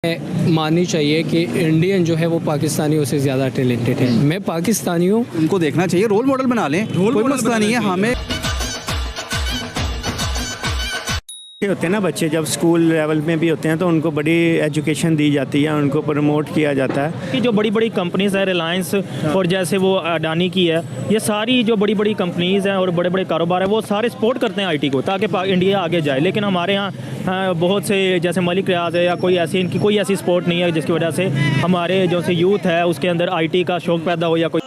माननी चाहिए कि इंडियन जो है वो पाकिस्तानियों से ज़्यादा टैलेंटेड है। मैं पाकिस्तानी हूँ, उनको देखना चाहिए, रोल मॉडल बना लें, कोई मसला नहीं है हमें। होते हैं ना बच्चे, जब स्कूल लेवल में भी होते हैं तो उनको बड़ी एजुकेशन दी जाती है, उनको प्रमोट किया जाता है कि जो बड़ी बड़ी कंपनीज़ है, रिलायंस और जैसे वो अडानी की है, ये सारी जो बड़ी बड़ी कंपनीज़ हैं और बड़े बड़े कारोबार हैं वो सारे सपोर्ट करते हैं आईटी को ताकि इंडिया आगे जाए। लेकिन हमारे यहाँ बहुत से जैसे मलिक रियाज है या कोई ऐसी, इनकी कोई ऐसी सपोर्ट नहीं है जिसकी वजह से हमारे जो से यूथ है उसके अंदर आईटी का शौक़ पैदा हो या कोई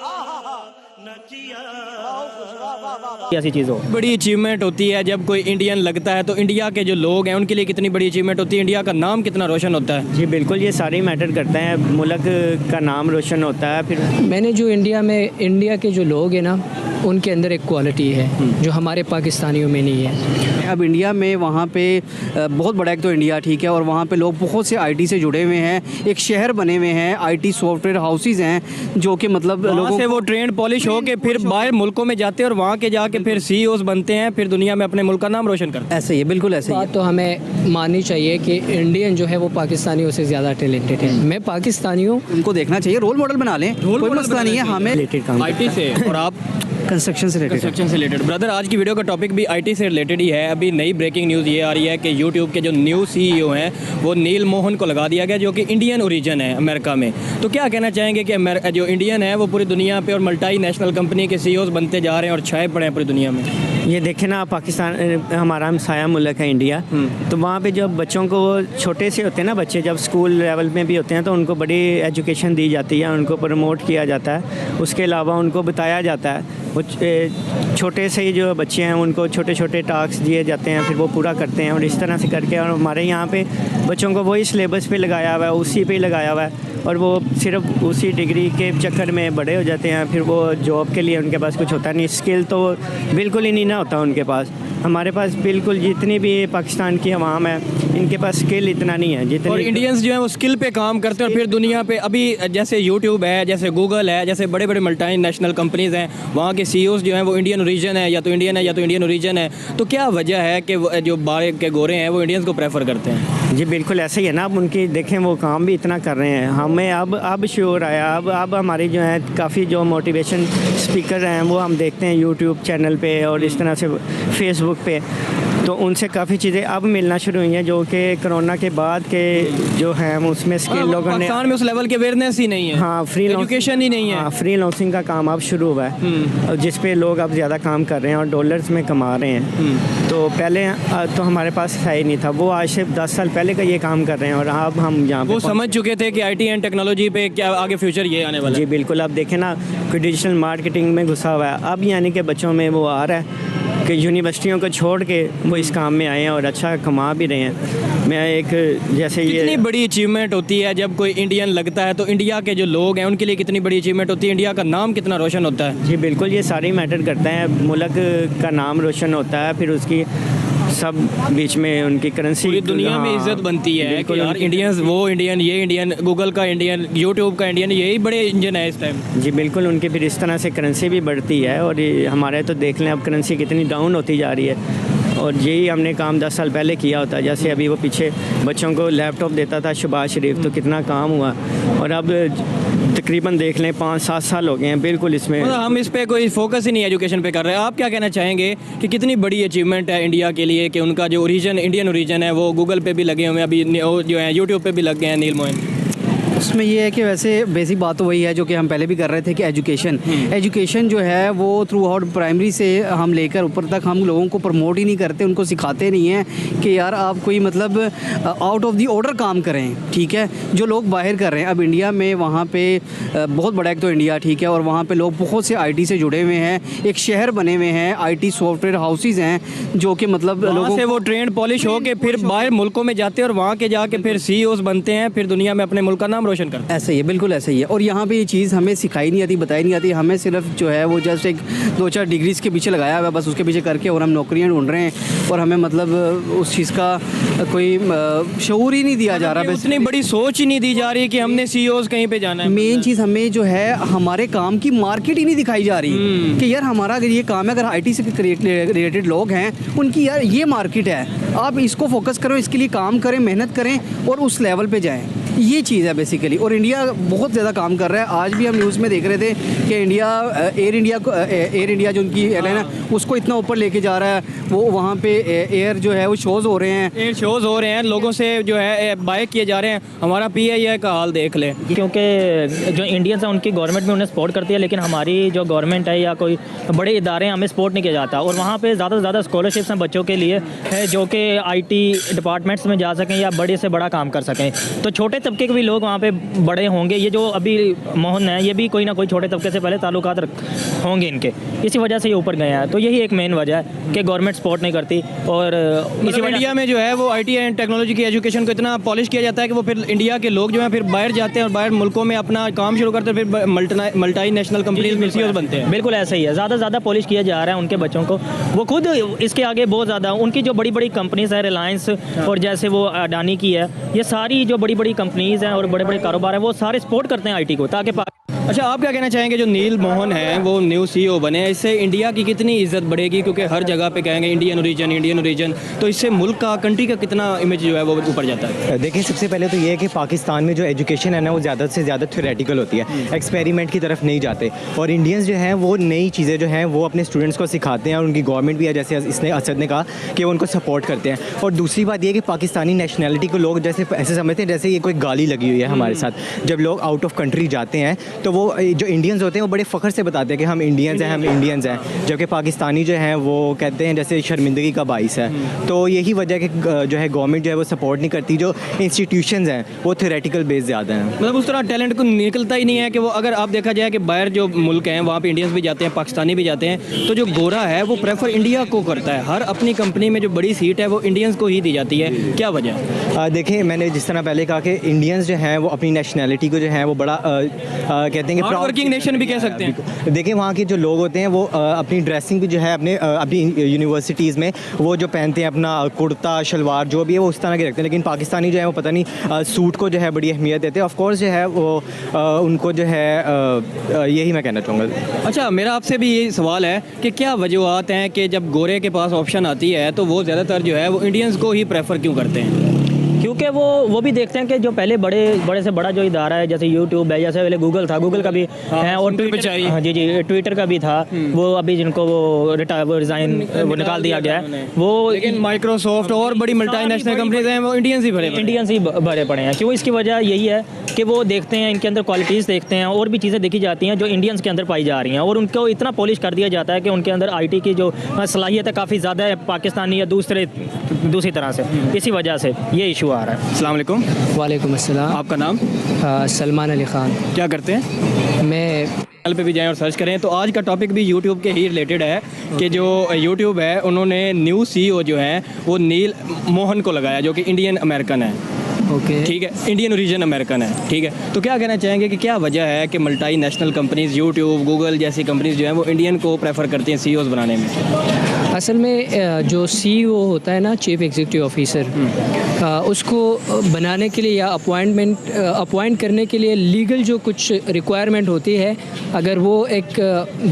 ऐसी चीज़ हो। बड़ी अचीवमेंट होती है जब कोई इंडियन लगता है, तो इंडिया के जो लोग हैं उनके लिए कितनी बड़ी अचीवमेंट होती है, इंडिया का नाम कितना रोशन होता है। जी बिल्कुल, ये सारे मैटर करते हैं, मुल्क का नाम रोशन होता है। फिर मैंने जो इंडिया के जो लोग हैं ना, उनके अंदर एक क्वालिटी है जो हमारे पाकिस्तानियों में नहीं है। अब इंडिया में वहाँ पे बहुत बड़ा एक तो इंडिया ठीक है, और वहाँ पे लोग बहुत से आईटी से जुड़े हुए हैं, एक शहर बने हुए हैं, आईटी सॉफ्टवेयर हाउसेज हैं जो कि मतलब लोगों से वो ट्रेंड पॉलिश हो के फिर बाहर मुल्कों में जाते हैं और वहाँ के जाके फिर सीईओज बनते हैं, फिर दुनिया में अपने मुल्क का नाम रोशन करते हैं। ऐसे ही है, बिल्कुल ऐसे ही है। बात तो हमें माननी चाहिए कि इंडियन जो है वो पाकिस्तानियों से ज़्यादा टैलेंटेड है। मैं पाकिस्तानी हूँ, उनको देखना चाहिए, रोल मॉडल बना लें, कोई मसला नहीं है हमें। रिलेटेड काम आईटी से और आप कंस्ट्रक्शन से रिलेटेड। ब्रदर, आज की वीडियो का टॉपिक भी आईटी से रिलेटेड ही है। अभी नई ब्रेकिंग न्यूज़ ये आ रही है कि यूट्यूब के जो न्यू सीईओ हैं वो नील मोहन को लगा दिया गया, जो कि इंडियन ओरिजिन है अमेरिका में। तो क्या कहना चाहेंगे कि जो इंडियन है वो पूरी दुनिया पे और मल्टी नेशनल कंपनी के सीईओज बनते जा रहे हैं और छाए पड़े हैं पूरी दुनिया में। ये देखें ना, पाकिस्तान हमारा हमसाया मुल्क है इंडिया, तो वहाँ पे जब बच्चों को छोटे से होते हैं ना बच्चे, जब स्कूल लेवल में भी होते हैं तो उनको बड़ी एजुकेशन दी जाती है, उनको प्रमोट किया जाता है। उसके अलावा उनको बताया जाता है, वो छोटे से ही जो बच्चे हैं उनको छोटे छोटे टास्क दिए जाते हैं, फिर वो पूरा करते हैं और इस तरह से करके। और हमारे यहाँ पे बच्चों को वही सिलेबस पे लगाया हुआ है, उसी पे लगाया हुआ है, और वो सिर्फ उसी डिग्री के चक्कर में बड़े हो जाते हैं। फिर वो जॉब के लिए उनके पास कुछ होता नहीं, स्किल तो बिल्कुल ही नहीं ना होता उनके पास। हमारे पास बिल्कुल जितनी भी पाकिस्तान की आवाम है, इनके पास स्किल इतना नहीं है जितनी। और इंडियंस जो है वो स्किल पे काम करते हैं और फिर दुनिया पे अभी जैसे यूट्यूब है, जैसे गूगल है, जैसे बड़े बड़े मल्टी नेशनल कंपनीज़ हैं, वहाँ के सीईओज जो हैं वो इंडियन ओरिजिन है, या तो इंडियन ओरिजिन है। तो क्या वजह है कि जो बाहर के गोरे हैं वो इंडियंस को प्रेफर करते हैं? जी बिल्कुल ऐसे ही है ना। अब उनकी देखें, वो काम भी इतना कर रहे हैं, हमें अब श्योर आया। अब हमारी जो है काफ़ी जो मोटिवेशन स्पीकर हैं वो हम देखते हैं यूट्यूब चैनल पे और इस तरह से फेसबुक पे, तो उनसे काफ़ी चीज़ें अब मिलना शुरू हुई हैं जो कि कोरोना के बाद के जो हैं उसमें स्किल लोगों ने। पाकिस्तान में उस लेवल की अवेयरनेस ही नहीं है। हाँ, फ्री एजुकेशन ही नहीं है। हाँ, फ्री लॉन्सिंग का काम अब शुरू हुआ है, जिस पे लोग अब ज़्यादा काम कर रहे हैं और डॉलर्स में कमा रहे हैं। तो पहले तो हमारे पास है ही नहीं था, वो आज से 10 साल पहले का ये काम कर रहे हैं और अब हम यहाँ वो समझ चुके थे कि आईटी एंड टेक्नोलॉजी पे क्या आगे फ्यूचर ये आने वाला है। जी बिल्कुल। अब देखें ना, कोई डिजिटल मार्केटिंग में घुसा हुआ है, अब यानी कि बच्चों में वो आ रहा है कि यूनिवर्सिटियों को छोड़ के वो इस काम में आए हैं और अच्छा कमा भी रहे हैं। मैं एक जैसे ये कितनी बड़ी अचीवमेंट होती है जब कोई इंडियन लगता है, तो इंडिया के जो लोग हैं उनके लिए कितनी बड़ी अचीवमेंट होती है, इंडिया का नाम कितना रोशन होता है। जी बिल्कुल, ये सारे मैटर करते हैं, मुल्क का नाम रोशन होता है, फिर उसकी सब बीच में उनकी करेंसी पूरी दुनिया में इज्जत बनती है कि यार इंडियंस, वो इंडियन, ये इंडियन, गूगल का इंडियन, यूट्यूब का इंडियन, यही बड़े इंजन है इस टाइम। जी बिल्कुल, उनकी फिर इस तरह से करेंसी भी बढ़ती है। और हमारे तो देख लें अब करेंसी कितनी डाउन होती जा रही है, और यही हमने काम 10 साल पहले किया होता। जैसे अभी वो पीछे बच्चों को लैपटॉप देता था शहबाज शरीफ, तो कितना काम हुआ, और अब तकरीबन देख लें 5-7 साल हो गए हैं बिल्कुल इसमें। हम इस पे कोई फोकस ही नहीं एजुकेशन पे कर रहे हैं। आप क्या कहना चाहेंगे कि कितनी बड़ी अचीवमेंट है इंडिया के लिए कि उनका जो ओरिजिन, इंडियन ओरिजिन है, वो गूगल पे भी लगे हुए हैं, अभी जो है यूट्यूब पे भी लग गए हैं नील मोहन। उसमें ये है कि वैसे बेसिक बात तो वही है जो कि हम पहले भी कर रहे थे कि एजुकेशन जो है वो थ्रू आउट प्राइमरी से हम लेकर ऊपर तक हम लोगों को प्रमोट ही नहीं करते, उनको सिखाते नहीं हैं कि यार आप कोई मतलब आउट ऑफ दी ऑर्डर काम करें, ठीक है, जो लोग बाहर कर रहे हैं। अब इंडिया में वहाँ पे बहुत बड़ा एक तो इंडिया ठीक है, और वहाँ पे लोग बहुत से आईटी से जुड़े हुए हैं, एक शहर बने हुए हैं, आईटी सॉफ्टवेयर हाउसेज हैं जो कि मतलब लोगों से वो ट्रेंड पॉलिश हो के फिर बाहर मुल्कों में जाते हैं और वहाँ के जाके फिर सीईओज बनते हैं, फिर दुनिया में अपने मुल्क का नाम रोशन करते हैं। ऐसे ही है, बिल्कुल ऐसे ही है। और यहाँ पे ये चीज़ हमें सिखाई नहीं आती, बताई नहीं आती, हमें सिर्फ जो है वो जस्ट एक 2-4 डिग्रीज के पीछे लगाया हुआ है, बस उसके पीछे करके और हम नौकरियाँ ढूंढ रहे हैं, और हमें मतलब उस चीज़ का कोई शऊर ही नहीं दिया जा रहा। इतनी बड़ी सोच ही नहीं दी जा रही कि हमने सीईओज कहीं पे जाना है। मेन चीज़ हमें जो है हमारे काम की मार्केट ही नहीं दिखाई जा रही कि यार हमारा अगर ये काम है, अगर आईटी से रिलेटेड लोग हैं उनकी यार ये मार्केट है, आप इसको फोकस करो, इसके लिए काम करें, मेहनत करें और उस लेवल पे जाएं। ये चीज़ है बेसिकली। और इंडिया बहुत ज़्यादा काम कर रहा है। आज भी हम न्यूज़ में देख रहे थे कि एयर इंडिया जो उनकी एयरलाइन है उसको इतना ऊपर लेके जा रहा है। वो वहाँ पे एयर जो है वो शोज़ हो रहे हैं, एयर शोज़ हो रहे हैं, लोगों से जो है बाय किए जा रहे हैं। हमारा PII का हाल देख ले। क्योंकि जो इंडियंस हैं उनकी गवर्नमेंट में उन्हें सपोर्ट करती है, लेकिन हमारी जो गवर्नमेंट है या कोई बड़े इदारे हैं हमें सपोर्ट नहीं किया जाता। और वहाँ पे ज़्यादा से ज़्यादा स्कॉलरशिप्स हैं बच्चों के लिए है जो कि IT डिपार्टमेंट्स में जा सकें या बड़े से बड़ा काम कर सकें। तो छोटे तबके के भी लोग वहाँ पे बड़े होंगे। ये जो अभी मोहन है ये भी कोई ना कोई छोटे तबके से पहले ताल्लुकात होंगे इनके, इसी वजह से ये ऊपर गए हैं। तो यही एक मेन वजह है कि गवर्नमेंट सपोर्ट नहीं करती। और इसी वजह इंडिया में जो है वो IT एंड टेक्नोलॉजी की एजुकेशन को इतना पॉलिश किया जाता है कि वो फिर इंडिया के लोग जो हैं फिर बाहर जाते हैं और बाहर मुल्कों में अपना काम शुरू करते हैं, फिर मल्टी नेशनल कंपनीज में CEOs बनते हैं। बिल्कुल ऐसा ही है, ज़्यादा से ज़्यादा पॉलिश किया जा रहा है उनके बच्चों को। वो खुद इसके आगे बहुत ज़्यादा उनकी जो बड़ी बड़ी कंपनीज है रिलायंस और जैसे वो अडानी की है, ये सारी जो बड़ी बड़ी कंपनीज हैं और बड़े बड़े कारोबार हैं वो सारे सपोर्ट करते हैं IT को ताकि अच्छा, आप क्या कहना चाहेंगे जो नील मोहन है वो न्यू CEO बने, इससे इंडिया की कितनी इज्जत बढ़ेगी? क्योंकि हर जगह पे कहेंगे इंडियन ओरिजिन, तो इससे मुल्क का, कंट्री का कितना इमेज जो है वो ऊपर जाता है? देखिए, सबसे पहले तो ये है कि पाकिस्तान में जो एजुकेशन है ना वो ज़्यादा से ज़्यादा थ्योरेटिकल होती है, एक्सपेरिमेंट की तरफ नहीं जाते। और इंडियंस जो हैं वो नई चीज़ें जो हैं वो अपने स्टूडेंट्स को सिखाते हैं और उनकी गवर्नमेंट भी है, जैसे इसने असद ने कहा कि वो उनको सपोर्ट करते हैं। और दूसरी बात ये है कि पाकिस्तानी नेशनैलिटी को लोग जैसे ऐसे समझते हैं जैसे ये कोई गाली लगी हुई है हमारे साथ। जब लोग आउट ऑफ कंट्री जाते हैं तो वो जो इंडियंस होते हैं वो बड़े फ़ख्र से बताते हैं कि हम इंडियंस हैं, जबकि पाकिस्तानी जो हैं वो कहते हैं जैसे शर्मिंदगी का बाइस है। तो यही वजह है कि जो है गवर्नमेंट जो है वो सपोर्ट नहीं करती। जो इंस्टीट्यूशंस हैं वो थ्योरेटिकल बेस ज़्यादा हैं, मतलब उस तरह टैलेंट को निकलता ही नहीं है कि वो, अगर आप देखा जाए कि बाहर जो मुल्क हैं वहाँ पे इंडियंस भी जाते हैं, पाकिस्तानी भी जाते हैं, तो जो गोरा है वो प्रेफर इंडिया को करता है। हर अपनी कंपनी में जो बड़ी सीट है वो इंडियंस को ही दी जाती है, क्या वजह है? देखिए, मैंने जिस तरह पहले कहा कि इंडियंस जो हैं वो अपनी नेशनैलिटी को जो है वो बड़ा कहते हैं कि हार्ड वर्किंग नेशन भी कह सकते हैं। देखिए, वहाँ के जो लोग होते हैं वो अपनी ड्रेसिंग भी जो है अपनी यूनिवर्सिटीज़ में वो जो पहनते हैं अपना कुर्ता शलवार जो भी है वो उस तरह के रखते हैं। लेकिन पाकिस्तानी जो है वो पता नहीं सूट को जो है बड़ी अहमियत देते हैं। ऑफ कोर्स जो है वो उनको जो है यही मैं कहना चाहूँगा। अच्छा, मेरा आपसे भी ये सवाल है कि क्या वजूहत हैं कि जब गोरे के पास ऑप्शन आती है तो वो ज़्यादातर जो है वो इंडियंस को ही प्रेफर क्यों करते हैं? क्योंकि वो भी देखते हैं कि जो पहले बड़े से बड़ा जो इदारा है जैसे यूट्यूब है, जैसे पहले गूगल था, गूगल का भी है और ट्विटर, हाँ जी ट्विटर का भी था। वो अभी जिनको वो रिज़ाइन वो निकाल दिया गया है वो, लेकिन माइक्रोसॉफ्ट और बड़ी मल्टीनेशनल कंपनीज हैं वो इंडियंस ही भरे पड़े हैं। क्यों? इसकी वजह यही है कि वो देखते हैं, इनके अंदर क्वालिटीज़ देखते हैं और भी चीज़ें देखी जाती हैं जो इंडियंस के अंदर पाई जा रही हैं और उनको इतना पॉलिश कर दिया जाता है कि उनके अंदर IT की जो सलाहियत है काफ़ी ज़्यादा है पाकिस्तानी या दूसरी तरह से। इसी वजह से ये इशू आ रहा है। अस्सलाम वालेकुम। वालेकुम अस्सलाम। आपका नाम? सलमान अली ख़ान। क्या करते हैं? मैं चैनल पे भी जाएं और सर्च करें। तो आज का टॉपिक भी यूट्यूब के ही रिलेटेड है कि जो यूट्यूब है उन्होंने न्यू CEO जो है वो नील मोहन को लगाया जो कि इंडियन अमेरिकन है। ओके, ठीक है, इंडियन ओरिजिन अमेरिकन है। ठीक है, तो क्या कहना चाहेंगे कि क्या वजह है कि multi national companies YouTube Google जैसी कंपनीज जो हैं वो इंडियन को प्रेफर करती हैं CEOs बनाने में? असल में जो CEO होता है ना, चीफ एग्जीक्यूटिव ऑफिसर, उसको बनाने के लिए या अपॉइंट करने के लिए लीगल जो कुछ रिक्वायरमेंट होती है, अगर वो एक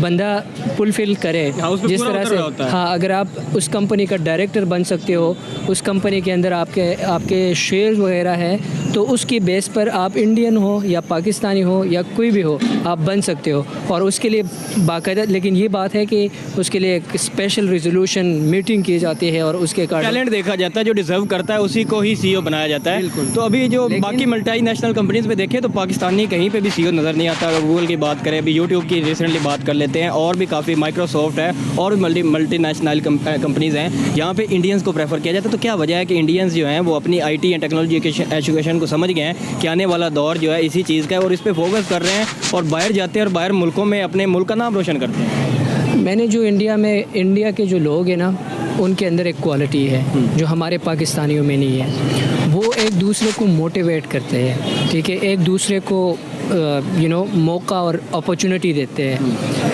बंदा फुलफिल करे जिस तरह से, हाँ, अगर आप उस कंपनी का डायरेक्टर बन सकते हो, उस कंपनी के अंदर आपके शेयर वगैरह है, तो उसकी बेस पर आप इंडियन हो या पाकिस्तानी हो या कोई भी हो आप बन सकते हो। और उसके लिए बाकायदा, लेकिन ये बात है कि उसके लिए एक स्पेशल रेजोल्यूशन मीटिंग की जाती है और उसके कारण टैलेंट देखा जाता है, जो डिजर्व करता है उसी को ही CEO बनाया जाता है। तो अभी जो बाकी मल्टी नेशनल कंपनीज में देखें तो पाकिस्तानी कहीं पे भी CEO नज़र नहीं आता। अगर गूगल की बात करें, अभी यूट्यूब की रिसेंटली बात कर लेते हैं, और भी काफ़ी माइक्रोसॉफ्ट है और भी मल्टी नेशनल कंपनीज़ हैं जहाँ पे इंडियंस को प्रेफर किया जाता है। तो क्या वजह है कि इंडियंस जो हैं वो अपनी IT एंड टेक्नोलॉजी एजुकेशन को समझ गए हैं कि आने वाला दौर जो है इसी चीज़ का है और इस पर फोकस कर रहे हैं और बाहर जाते हैं और बाहर मुल्कों में अपने मुल्क का नाम रोशन करते हैं? मैंने जो इंडिया के जो लोग हैं ना, उनके अंदर एक क्वालिटी है जो हमारे पाकिस्तानियों में नहीं है। वो एक दूसरे को मोटिवेट करते हैं, ठीक है, एक दूसरे को मौका और अपॉर्चुनिटी देते हैं।